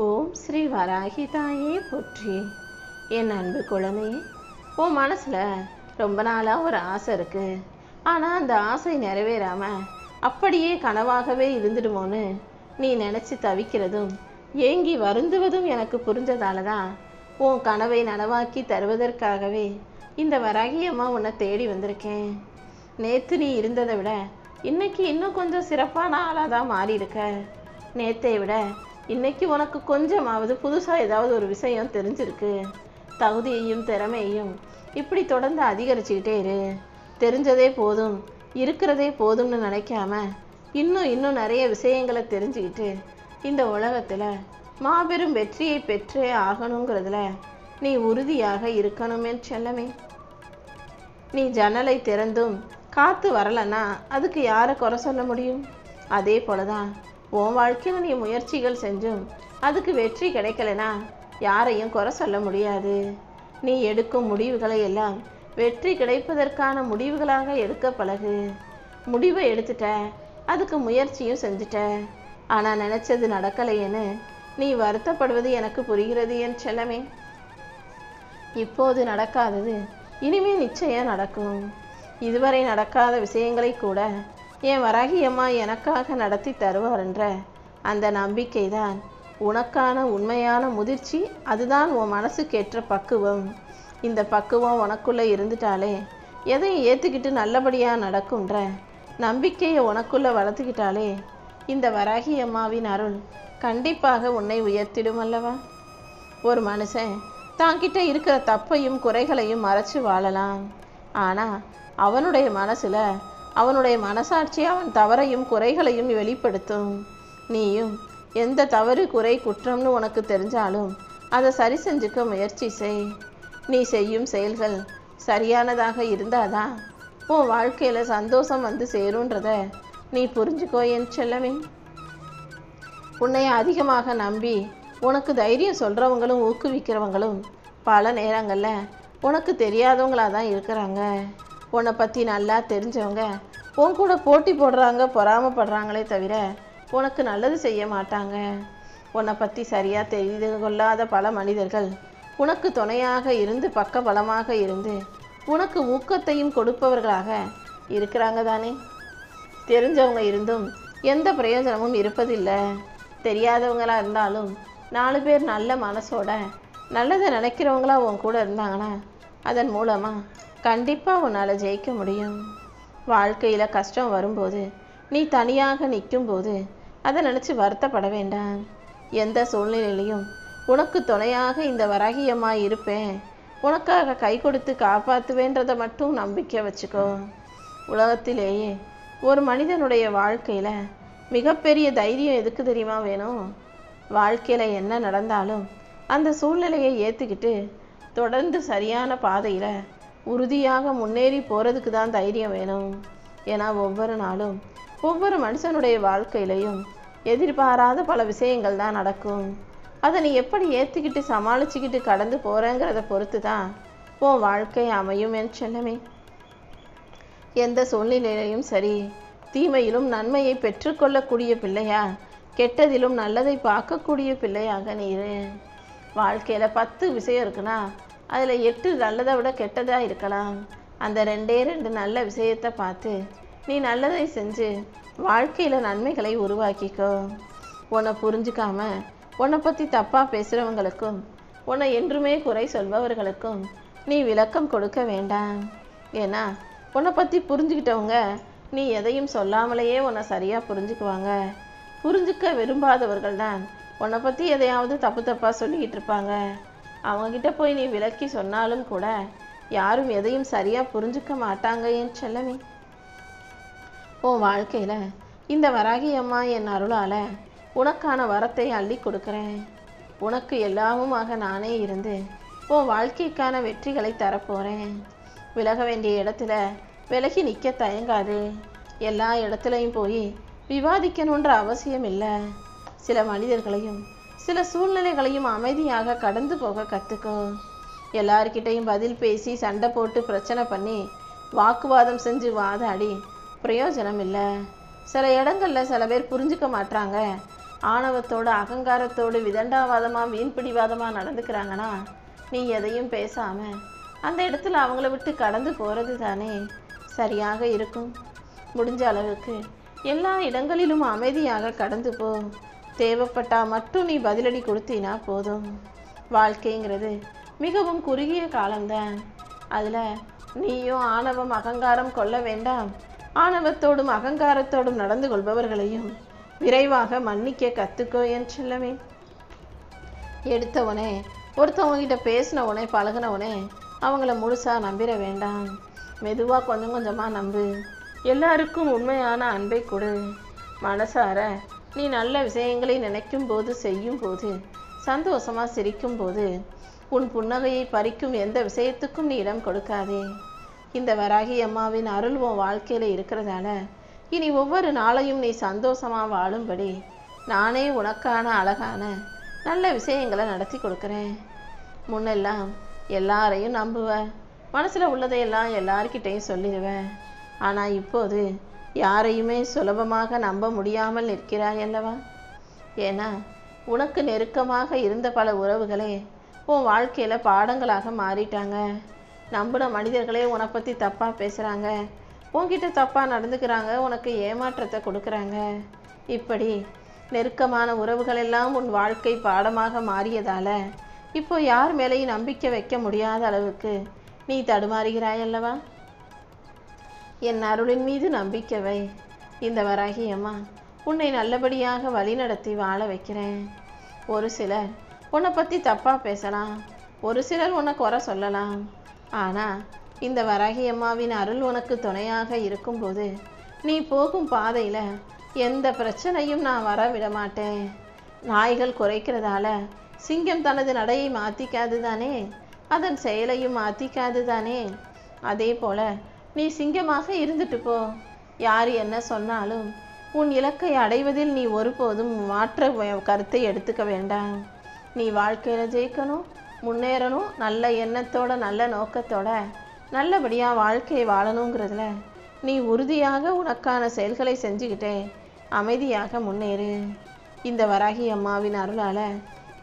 ஓம் ஸ்ரீ வராகி தாயே போற்றி. என் அன்பு குழந்தையே, உன் மனசில் ரொம்ப நாளாக ஒரு ஆசை இருக்குது. ஆனால் அந்த ஆசை நிறைவேறாமல் அப்படியே கனவாகவே இருந்துடுமோன்னு நீ நினச்சி தவிக்கிறதும் ஏங்கி வருந்துவதும் எனக்கு புரிஞ்சதால தான் உன் கனவை நனவாக்கி தருவதற்காகவே இந்த வராகி அம்மா உன்னை தேடி வந்திருக்கேன். நேற்று நீ இருந்ததை விட இன்னைக்கு இன்னும் கொஞ்சம் சிறப்பான ஆளாக தான் மாறி இருக்க. நேற்றை விட இன்னைக்கு உனக்கு கொஞ்சமாவது புதுசாக ஏதாவது ஒரு விஷயம் தெரிஞ்சிருக்கு. தகுதியையும் திறமையையும் இப்படி தொடர்ந்து அதிகரிச்சுக்கிட்டே இரு. தெரிஞ்சதே போதும், இருக்கிறதே போதும்னு நினைக்காம இன்னும் நிறைய விஷயங்களை தெரிஞ்சுக்கிட்டு இந்த உலகத்தில் மாபெரும் வெற்றியை பெற்றே ஆகணுங்கிறதுல நீ உறுதியாக இருக்கணுமே செல்லமே. நீ ஜன்னலை திறந்தும் காற்று வரலைன்னா அதுக்கு யாரை குறை சொல்ல முடியும்? அதே போலதான் உன் வாழ்க்கையில் நீ முயற்சிகள் செஞ்சும் அதுக்கு வெற்றி கிடைக்கலனா யாரையும் குறை சொல்ல முடியாது. நீ எடுக்கும் முடிவுகளை எல்லாம் வெற்றி கிடைப்பதற்கான முடிவுகளாக எடுக்க பழகு. முடிவை எடுத்துட்ட, அதுக்கு முயற்சியும் செஞ்சுட்ட, ஆனால் நினச்சது நடக்கலையேன்னு நீ வருத்தப்படுவது எனக்கு புரிகிறது என் செல்லமே. இப்போது நடக்காதது இனிமேல் நிச்சயம் நடக்கும். இதுவரை நடக்காத விஷயங்களை கூட என் வராகி அம்மா எனக்காக நடத்தி தருவார் என்ற அந்த நம்பிக்கை தான் உனக்கான உண்மையான முதிர்ச்சி. அதுதான் உன் மனசுக்கேற்ற பக்குவம். இந்த பக்குவம் உனக்குள்ளே இருந்துட்டாலே எதையும் ஏற்றுக்கிட்டு நல்லபடியாக நடக்கும்ன்ற நம்பிக்கையை உனக்குள்ளே வளர்த்துக்கிட்டாலே இந்த வராகி அம்மாவின் அருள் கண்டிப்பாக உன்னை உயர்த்திடும் அல்லவா. ஒரு மனுஷன் தாங்கிட்ட இருக்கிற தப்பையும் குறைகளையும் மறைச்சு வாழலாம். ஆனால் அவனுடைய மனசில் அவனுடைய மனசாட்சி அவன் தவறையும் குறைகளையும் வெளிப்படுத்தும். நீயும் எந்த தவறு குறை குற்றம்னு உனக்கு தெரிஞ்சாலும் அதை சரி செஞ்சுக்க முயற்சி செய். நீ செய்யும் செயல்கள் சரியானதாக இருந்தாதான் உன் வாழ்க்கையில் சந்தோஷம் வந்து சேருன்றத நீ புரிஞ்சுக்கோ என் செல்லமே. உன்னை அதிகமாக நம்பி உனக்கு தைரியம் சொல்கிறவங்களும் ஊக்குவிக்கிறவங்களும் பல நேரங்களில் உனக்கு தெரியாதவங்களாக தான் இருக்கிறாங்க. உன்னை பற்றி நல்லா தெரிஞ்சவங்க உன் கூட போட்டி போடுறாங்க, பொறாமப்படுறாங்களே தவிர உனக்கு நல்லது செய்ய மாட்டாங்க. உன்னை பற்றி சரியாக தெரிந்து கொள்ளாத பல மனிதர்கள் உனக்கு துணையாக இருந்து பக்கபலமாக இருந்து உனக்கு ஊக்கத்தையும் கொடுப்பவர்களாக இருக்கிறாங்க தானே. தெரிஞ்சவங்க இருந்தும் எந்த பிரயோஜனமும் இருப்பதில்லை. தெரியாதவங்களாக இருந்தாலும் 4 பேர் நல்ல மனசோட நல்லதை நினைக்கிறவங்களா உன் கூட இருந்தாங்கன்னா அதன் மூலமாக கண்டிப்பாக உன்னால் ஜெயிக்க முடியும். வாழ்க்கையில் கஷ்டம் வரும்போது நீ தனியாக நிற்கும்போது அதை நினச்சி வருத்தப்பட வேண்டாம். எந்த சூழ்நிலையிலையும் உனக்கு துணையாக இந்த வராகியமாக இருப்பேன், உனக்காக கை கொடுத்து காப்பாற்றுவேன்றதை மட்டும் நம்பிக்கை வச்சுக்கோ. உலகத்திலேயே ஒரு மனிதனுடைய வாழ்க்கையில் மிகப்பெரிய தைரியம் எதுக்கு தெரியுமா வேணும்? வாழ்க்கையில் என்ன நடந்தாலும் அந்த சூழ்நிலையை ஏற்றுக்கிட்டு தொடர்ந்து சரியான பாதையில் உறுதியாக முன்னேறி போகிறதுக்கு தான் தைரியம் வேணும். ஏன்னா ஒவ்வொரு நாளும் ஒவ்வொரு மனுஷனுடைய வாழ்க்கையிலையும் எதிர்பாராத பல விஷயங்கள் தான் நடக்கும். அதை நீ எப்படி ஏற்றுக்கிட்டு சமாளிச்சுக்கிட்டு கடந்து போகிறேங்கிறத பொறுத்து தான் உன் வாழ்க்கை அமையும் என் செல்லமே. எந்த சூழ்நிலையிலையும் சரி, தீமையிலும் நன்மையை பெற்றுக்கொள்ளக்கூடிய பிள்ளையா, கெட்டதிலும் நல்லதை பார்க்கக்கூடிய பிள்ளையாக நீ இரு. வாழ்க்கையில் 10 விஷயம் இருக்குன்னா அதில் 8 நல்லதை விட கெட்டதாக இருக்கலாம். அந்த 2 நல்ல விஷயத்தை பார்த்து நீ நல்லதை செஞ்சு வாழ்க்கையில் நன்மைகளை உருவாக்கிக்கோ. உன்னை புரிஞ்சுக்காம உன்னை பற்றி தப்பாக பேசுகிறவங்களுக்கும் உன்னை என்றுமே குறை சொல்பவர்களுக்கும் நீ விளக்கம் கொடுக்க வேண்டாம். ஏன்னா உன்னை பற்றி புரிஞ்சுக்கிட்டவங்க நீ எதையும் சொல்லாமலேயே உன்னை சரியாக புரிஞ்சுக்குவாங்க. புரிஞ்சுக்க விரும்பாதவர்கள் தான் உன்னை பற்றி எதையாவது தப்பாக சொல்லிக்கிட்டு இருப்பாங்க. அவங்கக்கிட்ட போய் நீ விளக்கி சொன்னாலும் கூட யாரும் எதையும் சரியாக புரிஞ்சுக்க மாட்டாங்க என் செல்லமே. உன் வாழ்க்கையில் இந்த வராகி அம்மா என் அருளால் உனக்கான வரத்தை அள்ளி கொடுக்குறேன். உனக்கு எல்லாமுமாக நானே இருந்து உன் வாழ்க்கைக்கான வெற்றிகளை தரப்போகிறேன். விலக வேண்டிய இடத்துல விலகி நிற்க தயங்காது. எல்லா இடத்துலையும் போய் விவாதிக்கணுன்ற அவசியம் இல்லை. சில மனிதர்களையும் சில சூழ்நிலைகளையும் அமைதியாக கடந்து போக கற்றுக்கோ. எல்லார்கிட்டையும் பதில் பேசி சண்டை போட்டு பிரச்சனை பண்ணி வாக்குவாதம் செஞ்சு வாதாடி பிரயோஜனம் இல்லை. சில இடங்களில் சில பேர் புரிஞ்சுக்க மாட்டாங்க. ஆணவத்தோடு அகங்காரத்தோடு விதண்டாவாதமாக வீண்பிடிவாதமாக நடந்துக்கிறாங்கன்னா நீ எதையும் பேசாமல் அந்த இடத்துல அவங்கள விட்டு கடந்து போகிறது தானே சரியாக இருக்கும். முடிஞ்ச அளவுக்கு எல்லா இடங்களிலும் அமைதியாக கடந்து போ. தேவைப்பட்டா மட்டும் நீ பதிலடி கொடுத்தினா போதும். வாழ்க்கைங்கிறது மிகவும் குறுகிய காலம்தான். அதில் நீயும் ஆணவம் அகங்காரம் கொள்ள வேண்டாம். ஆணவத்தோடும் அகங்காரத்தோடும் நடந்து கொள்பவர்களையும் விரைவாக மன்னிக்க கற்றுக்கோ என் செல்லமே. எடுத்தவனே ஒருத்தவங்கிட்ட பேசினவனே பழகினவனே அவங்கள முழுசாக நம்பிட வேண்டாம். மெதுவாக கொஞ்சம் கொஞ்சமாக நம்பு. எல்லாருக்கும் உண்மையான அன்பை கொடு. மனசார நீ நல்ல விஷயங்களை நினைக்கும் போது செய்யும் போது சந்தோஷமாக சிரிக்கும் போது உன் புன்னகையை பறிக்கும் எந்த விஷயத்துக்கும் நீ இடம் கொடுக்காதே. இந்த வராகி அம்மாவின் அருள் உன் வாழ்க்கையில் இருக்கிறதால இனி ஒவ்வொரு நாளையும் நீ சந்தோஷமாக வாழும்படி நானே உனக்கான அழகான நல்ல விஷயங்களை நடத்தி கொடுக்குறேன். முன்னெல்லாம் எல்லாரையும் நம்புவேன், மனசில் உள்ளதையெல்லாம் எல்லார்கிட்டையும் சொல்லிடுவேன். ஆனால் இப்போது யாரையுமே சுலபமாக நம்ப முடியாமல் நிற்கிறாய் அல்லவா? ஏன்னா உனக்கு நெருக்கமாக இருந்த பல உறவுகளே உன் வாழ்க்கையில் பாடங்களாக மாறிட்டாங்க. நம்பின மனிதர்களே உன்னை பற்றி தப்பாக பேசுகிறாங்க, உன்கிட்ட தப்பாக நடந்துக்கிறாங்க, உனக்கு ஏமாற்றத்தை கொடுக்குறாங்க. இப்படி நெருக்கமான உறவுகள் எல்லாம் உன் வாழ்க்கை பாடமாக மாறியதால் இப்போ யார் மேலேயும் நம்பிக்கை வைக்க முடியாத அளவுக்கு நீ தடுமாறுகிறாய் அல்லவா? என் அருளின் மீது நம்பிக்கை வை. இந்த வராகி அம்மா உன்னை நல்லபடியாக வழிநடத்தி வாழ வைக்கிறேன். ஒரு சிலர் உன்னை பற்றி தப்பாக பேசலாம், ஒரு சிலர் உன்னை குறை சொல்லலாம். ஆனால் இந்த வராகி அம்மாவின் அருள் உனக்கு துணையாக இருக்கும்போது நீ போகும் பாதையில் எந்த பிரச்சனையும் நான் வர விட மாட்டேன். நாய்கள் குறைக்கிறதால சிங்கம் தனது நடையை மாற்றிக்காது தானே, அதன் செயலையும் மாற்றிக்காது தானே. அதே போல் நீ சிங்கமாக இருந்துட்டு போ. யார் என்ன சொன்னாலும் உன் இலக்கை அடைவதில் நீ ஒருபோதும் மாற்ற கருத்தை எடுத்துக்க வேண்டாம். நீ வாழ்க்கையில் ஜெயிக்கணும், முன்னேறணும், நல்ல எண்ணத்தோட நல்ல நோக்கத்தோட நல்லபடியாக வாழ்க்கையை வாழணுங்கிறதுல நீ உறுதியாக உனக்கான செயல்களை செஞ்சுக்கிட்டே அமைதியாக முன்னேறு. இந்த வராகி அம்மாவின் அருளால்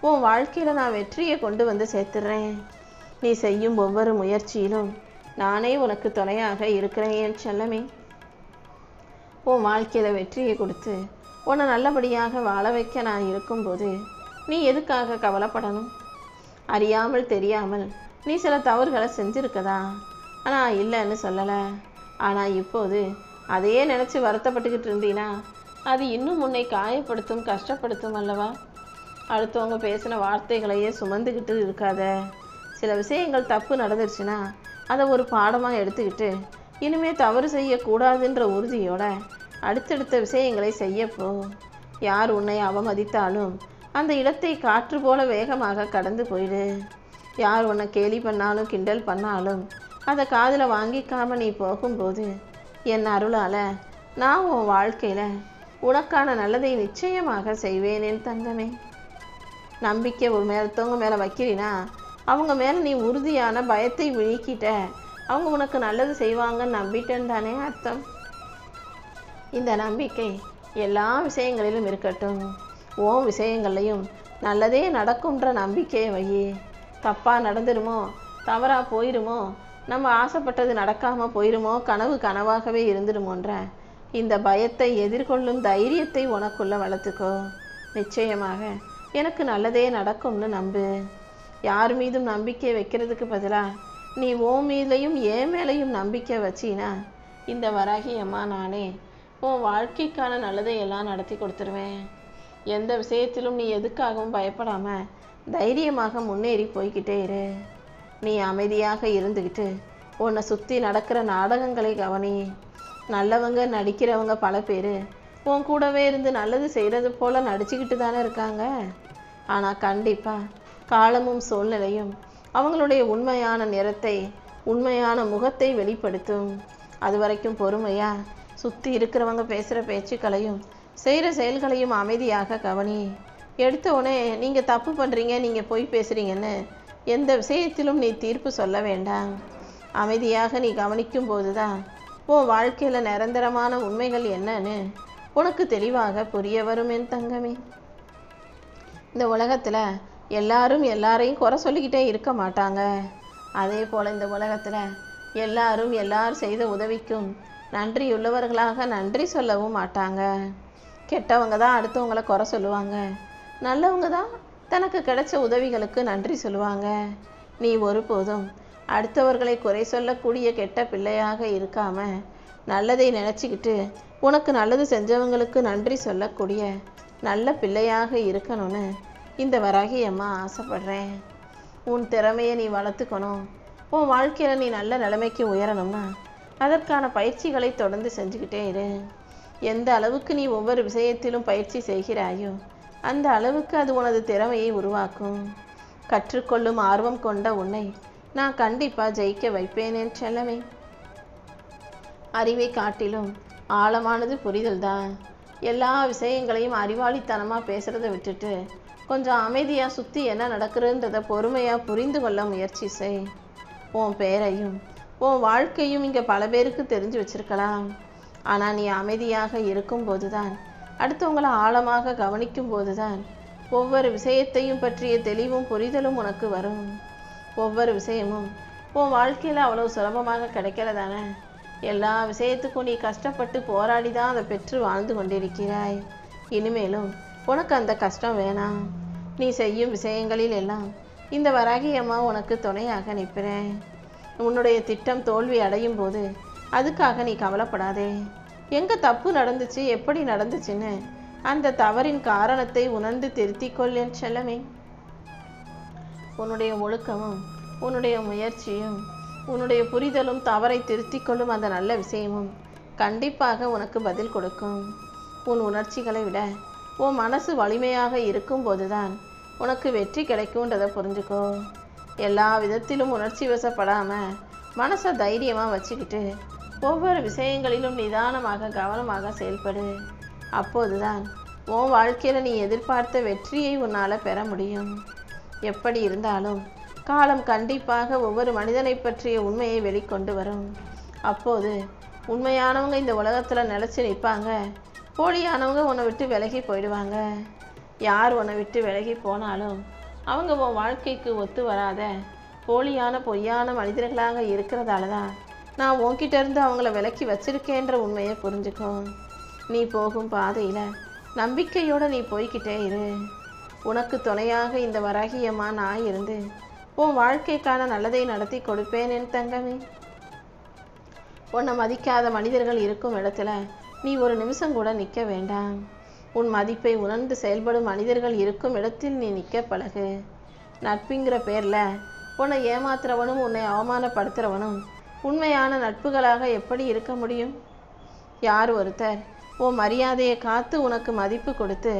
உன் வாழ்க்கையில் நான் வெற்றியை கொண்டு வந்து சேர்த்துடுறேன். நீ செய்யும் ஒவ்வொரு முயற்சியிலும் நானே உனக்கு துணையாக இருக்கிறேன் என் செல்லமே. உன் வாழ்க்கையில் வெற்றியை கொடுத்து உன்னை நல்லபடியாக வாழ வைக்க நான் இருக்கும்போது நீ எதுக்காக கவலைப்படணும்? அறியாமல் தெரியாமல் நீ சில தவறுகளை செஞ்சுருக்கதா? ஆனால் இல்லைன்னு சொல்லலை. ஆனால் இப்போது அதையே நினச்சி வருத்தப்பட்டுக்கிட்டு இருந்தீன்னா அது இன்னும் உன்னை காயப்படுத்தும், கஷ்டப்படுத்தும் அல்லவா? அடுத்தவங்க பேசின வார்த்தைகளையே சுமந்துக்கிட்டு இருக்காத. சில விஷயங்கள் தப்பு நடந்துருச்சுன்னா அதை ஒரு பாடமாக எடுத்துக்கிட்டு இனிமேல் தவறு செய்யக்கூடாதுன்ற உறுதியோட அடுத்தடுத்த விஷயங்களை செய்யப்போ. யார் உன்னை அவமதித்தாலும் அந்த இடத்தை காற்று போல வேகமாக கடந்து போயிடு. யார் உன்னை கேலி பண்ணாலும் கிண்டல் பண்ணாலும் அதை காதில் வாங்கிக்காம நீ போகும்போது என் அருளால் நான் உன் வாழ்க்கையில் உனக்கான நல்லதை நிச்சயமாக செய்வேன் என் தங்கமே. நம்பிக்கை ஒரு மேலத்தவங்க மேலே வைக்கிறீனா அவங்க மேலே நீ உறுதியான பயத்தை விழிக்கிட்ட, அவங்க உனக்கு நல்லது செய்வாங்கன்னு நம்பிட்டேன்னு தானே அர்த்தம். இந்த நம்பிக்கை எல்லா விஷயங்களிலும் இருக்கட்டும். ஓம் விஷயங்கள்லையும் நல்லதே நடக்கும்ன்ற நம்பிக்கையை வை. தப்பாக நடந்துடுமோ, தவறாக போயிடுமோ, நம்ம ஆசைப்பட்டது நடக்காமல் போயிடுமோ, கனவு கனவாகவே இருந்துடுமோன்ற இந்த பயத்தை எதிர்கொள்ளும் தைரியத்தை உனக்குள்ள வளர்த்துக்கோ. நிச்சயமாக எனக்கு நல்லதே நடக்கும்னு நம்பு. யார் மீதும் நம்பிக்கை வைக்கிறதுக்கு பதிலாக நீ உன் மீதுலையும் என் மேலையும் நம்பிக்கை வச்சினா இந்த வராகி அம்மா நானே உன் வாழ்க்கைக்கான நல்லதை எல்லாம் நடத்தி கொடுத்துருவேன். எந்த விஷயத்திலும் நீ எதுக்காகவும் பயப்படாமல் தைரியமாக முன்னேறி போய்கிட்டே இரு. நீ அமைதியாக இருந்துக்கிட்டு உன்னை சுற்றி நடக்கிற நாடகங்களை கவனி. நல்லவங்க நடிக்கிறவங்க பல பேர் உன் கூடவே இருந்து நல்லது செய்கிறது போல் நடிச்சுக்கிட்டு தானே இருக்காங்க. ஆனால் கண்டிப்பாக காலமும் சூழ்நிலையும் அவங்களுடைய உண்மையான நிறத்தை, உண்மையான முகத்தை வெளிப்படுத்தும். அது வரைக்கும் பொறுமையாக சுற்றி இருக்கிறவங்க பேசுகிற பேச்சுக்களையும் செய்கிற செயல்களையும் அமைதியாக கவனி. எடுத்த உடனே நீங்கள் தப்பு பண்ணுறீங்க, நீங்கள் பொய் பேசுகிறீங்கன்னு எந்த விஷயத்திலும் நீ தீர்ப்பு சொல்ல வேண்டாம். அமைதியாக நீ கவனிக்கும் போது தான் உன் வாழ்க்கையில் நிரந்தரமான உண்மைகள் என்னன்னு உனக்கு தெளிவாக புரிய வரும் என் தங்கமே. இந்த உலகத்தில் எல்லாரும் எல்லாரையும் குறை சொல்லிக்கிட்டே இருக்க மாட்டாங்க. அதே போல் இந்த உலகத்தில் எல்லாரும் எல்லார் செய்த உதவிக்கும் நன்றியுள்ளவர்களாக நன்றி சொல்லவும் மாட்டாங்க. கெட்டவங்க தான் அடுத்தவங்களை குறை சொல்லுவாங்க, நல்லவங்க தான் தனக்கு கிடைச்ச உதவிகளுக்கு நன்றி சொல்லுவாங்க. நீ ஒருபோதும் அடுத்தவர்களை குறை சொல்லக்கூடிய கெட்ட பிள்ளையாக இருக்காம நல்லதை நினச்சிக்கிட்டு உனக்கு நல்லது செஞ்சவங்களுக்கு நன்றி சொல்லக்கூடிய நல்ல பிள்ளையாக இருக்கணும்னு இந்த வராகி அம்மா ஆசைப்படுறேன். உன் திறமையை நீ வளர்த்துக்கணும். உன் வாழ்க்கையில் நீ நல்ல நிலைமைக்கு உயரணும்னா அதற்கான பயிற்சிகளை தொடர்ந்து செஞ்சுக்கிட்டே இரு. எந்த அளவுக்கு நீ ஒவ்வொரு விஷயத்திலும் பயிற்சி செய்கிறாயோ அந்த அளவுக்கு அது உனது திறமையை உருவாக்கும். கற்றுக்கொள்ளும் ஆர்வம் கொண்ட உன்னை நான் கண்டிப்பாக ஜெயிக்க வைப்பேன் என் செல்லமே. அறிவை காட்டிலும் ஆழமானது புரிதல் தான். எல்லா விஷயங்களையும் அறிவாளித்தனமாக பேசுகிறத விட்டுட்டு கொஞ்சம் அமைதியாக சுற்றி என்ன நடக்குதுன்றதை பொறுமையாக புரிந்து கொள்ள முயற்சி செய். உன் பேரையும் உன் வாழ்க்கையும் இங்கே பல பேருக்கு தெரிஞ்சு வச்சிருக்கலாம். ஆனால் நீ அமைதியாக இருக்கும்போது தான், அடுத்தவங்களை ஆழமாக கவனிக்கும் போது தான் ஒவ்வொரு விஷயத்தையும் பற்றிய தெளிவும் புரிதலும் உனக்கு வரும். ஒவ்வொரு விஷயமும் உன் வாழ்க்கையில் அவ்வளோ சுலபமாக கிடைக்கிறதானே. எல்லா விஷயத்துக்கும் நீ கஷ்டப்பட்டு போராடி தான் அதை பெற்று வாழ்ந்து கொண்டிருக்கிறாய். இனிமேலும் உனக்கு அந்த கஷ்டம் வேணாம். நீ செய்யும் விஷயங்களில் எல்லாம் இந்த வராகி அம்மா உனக்கு துணையாக நிற்பேன். உன்னுடைய திட்டம் தோல்வி அடையும் போது அதுக்காக நீ கவலைப்படாதே. எங்கே தப்பு நடந்துச்சு, எப்படி நடந்துச்சுன்னு அந்த தவறின் காரணத்தை உணர்ந்து திருத்திக்கொள் என் செல்லமே. உன்னுடைய ஒழுக்கமும் உன்னுடைய முயற்சியும் உன்னுடைய புரிதலும் தவறை திருத்திக்கொள்ளும் அந்த நல்ல விஷயமும் கண்டிப்பாக உனக்கு பதில் கொடுக்கும். உன் உணர்ச்சிகளை விட உன் மனசு வலிமையாக இருக்கும்போது தான் உனக்கு வெற்றி கிடைக்கும்ன்றதை புரிஞ்சுக்கோ. எல்லா விதத்திலும் உணர்ச்சி வசப்படாமல் மனசை தைரியமாக வச்சுக்கிட்டு ஒவ்வொரு விஷயங்களிலும் நிதானமாக கவனமாக செயல்படு. அப்போதுதான் உன் வாழ்க்கையில் நீ எதிர்பார்த்த வெற்றியை உன்னால் பெற முடியும். எப்படி இருந்தாலும் காலம் கண்டிப்பாக ஒவ்வொரு மனிதனை பற்றிய உண்மையை வெளிக்கொண்டு வரும். அப்போது உண்மையானவங்க இந்த உலகத்தில் நிலச்சி நிற்பாங்க, போலியானவங்க உன்னை விட்டு விலகி போயிடுவாங்க. யார் உன்னை விட்டு விலகி போனாலும் அவங்க உன் வாழ்க்கைக்கு ஒத்து வராத போலியான பொய்யான மனிதர்களாக இருக்கிறதால தான் நான் உன்கிட்ட இருந்து அவங்கள விலக்கி வச்சிருக்கேன்ற உண்மையை புரிஞ்சுக்கோ. நீ போகும் பாதையில் நம்பிக்கையோடு நீ போய்கிட்டே இரு. உனக்கு துணையாக இந்த வராகியம்மா நான் இருந்து உன் வாழ்க்கைக்கான நல்லதை நடத்தி கொடுப்பேன் என் தங்கமே. உன்னை மதிக்காத மனிதர்கள் இருக்கும் இடத்துல நீ ஒரு நிமிஷம் கூட நிற்க வேண்டாம். உன் மதிப்பை உணர்ந்து செயல்படும் மனிதர்கள் இருக்கும் இடத்தில் நீ நிற்க பழகு. நட்புங்கிற பேரில் உன்னை ஏமாத்துறவனும் உன்னை அவமானப்படுத்துகிறவனும் உண்மையான நட்புகளாக எப்படி இருக்க முடியும்? யார் ஒருத்தர் உன் மரியாதையை காத்து உனக்கு மதிப்பு கொடுத்து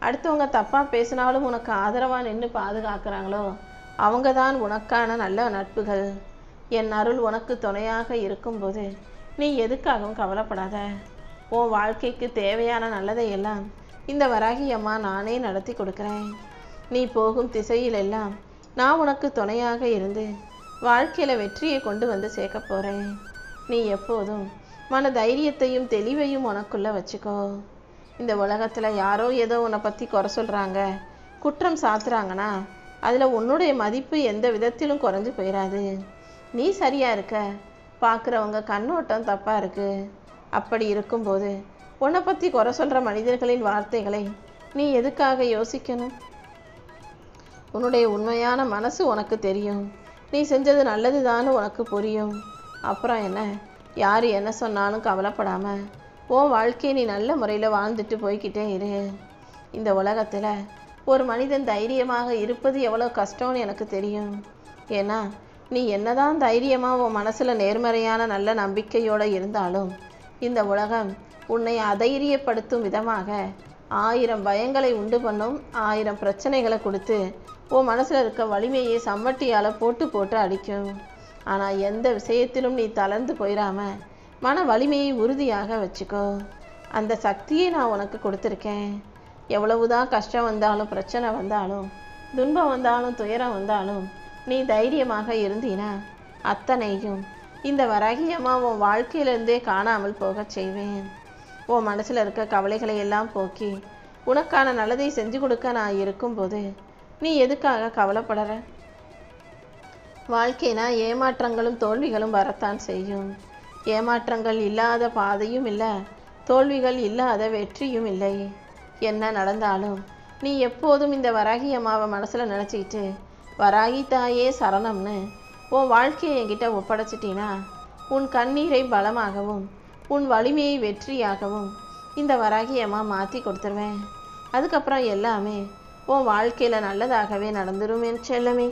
அடுத்தவங்க தப்பாக பேசினாலும் உனக்கு ஆதரவாக நின்று பாதுகாக்கிறாங்களோ அவங்க தான் உனக்கான நல்ல நட்புகள். என் அருள் உனக்கு துணையாக இருக்கும்போது நீ எதுக்காகவும் கவலைப்படாத. உன் வாழ்க்கைக்கு தேவையான நல்லதை எல்லாம் இந்த வராகி அம்மா நானே நடத்தி கொடுக்குறேன். நீ போகும் திசையிலெல்லாம் நான் உனக்கு துணையாக இருந்து வாழ்க்கையில் வெற்றியை கொண்டு வந்து சேர்க்க போகிறேன். நீ எப்போதும் மன தைரியத்தையும் தெளிவையும் உனக்குள்ளே வச்சுக்கோ. இந்த உலகத்தில் யாரோ ஏதோ உன்னை பற்றி குறை சொல்கிறாங்க, குற்றம் சாத்துறாங்கன்னா அதில் உன்னுடைய மதிப்பு எந்த விதத்திலும் குறைஞ்சு போயிடாது. நீ சரியாக இருக்க, பார்க்குறவங்க கண்ணோட்டம் தப்பாக இருக்குது. அப்படி இருக்கும்போது உன்னை பற்றி குறை சொல்கிற மனிதர்களின் வார்த்தைகளை நீ எதுக்காக யோசிக்கணும்? உன்னுடைய உண்மையான மனசு உனக்கு தெரியும். நீ செஞ்சது நல்லது தான் உனக்கு புரியும். அப்புறம் என்ன, யார் என்ன சொன்னாலும் கவலைப்படாமல் உன் வாழ்க்கையை நீ நல்ல முறையில் வாழ்ந்துட்டு போய்கிட்டே இரு. இந்த உலகத்தில் ஒரு மனிதன் தைரியமாக இருப்பது எவ்வளோ கஷ்டம்னு எனக்கு தெரியும். ஏன்னா நீ என்னதான் தைரியமாக உன் மனசில் நேர்மறையான நல்ல நம்பிக்கையோடு இருந்தாலும் இந்த உலகம் உன்னை அதைரியப்படுத்தும் விதமாக 1000 பயங்களை உண்டு பண்ணும், 1000 பிரச்சனைகளை கொடுத்து உன் மனசில் இருக்க வலிமையை சம்மட்டியால் போட்டு அடிக்கும். ஆனால் எந்த விஷயத்திலும் நீ தளர்ந்து போயிடாம மன வலிமையை உறுதியாக வச்சுக்கோ. அந்த சக்தியை நான் உனக்கு கொடுத்துருக்கேன். எவ்வளவுதான் கஷ்டம் வந்தாலும் பிரச்சனை வந்தாலும் துன்பம் வந்தாலும் துயரம் வந்தாலும் நீ தைரியமாக இருந்தீனா அத்தனையும் இந்த வராகி அம்மா உன் வாழ்க்கையிலிருந்தே காணாமல் போக செய்வேன். உன் மனசில் இருக்க கவலைகளை எல்லாம் போக்கி உனக்கான நல்லதை செஞ்சு கொடுக்க நான் இருக்கும்போது நீ எதுக்காக கவலைப்படுற? வாழ்க்கைனா ஏமாற்றங்களும் தோல்விகளும் வரத்தான் செய்யும். ஏமாற்றங்கள் இல்லாத பாதையும் இல்லை, தோல்விகள் இல்லாத வெற்றியும் இல்லை. என்ன நடந்தாலும் நீ எப்போதும் இந்த வராகி அம்மாவை மனசில் நினச்சிக்கிட்டு வராகி தாயே சரணம்னு உன் வாழ்க்கையை என்கிட்ட ஒப்படைச்சிட்டினா உன் கண்ணீரை பலமாகவும் உன் வலிமையை வெற்றியாகவும் இந்த வராகி அம்மா மாற்றி கொடுத்துருவேன். அதுக்கப்புறம் எல்லாமே உன் வாழ்க்கையில் நல்லதாகவே நடந்துரும் என் செல்லமே.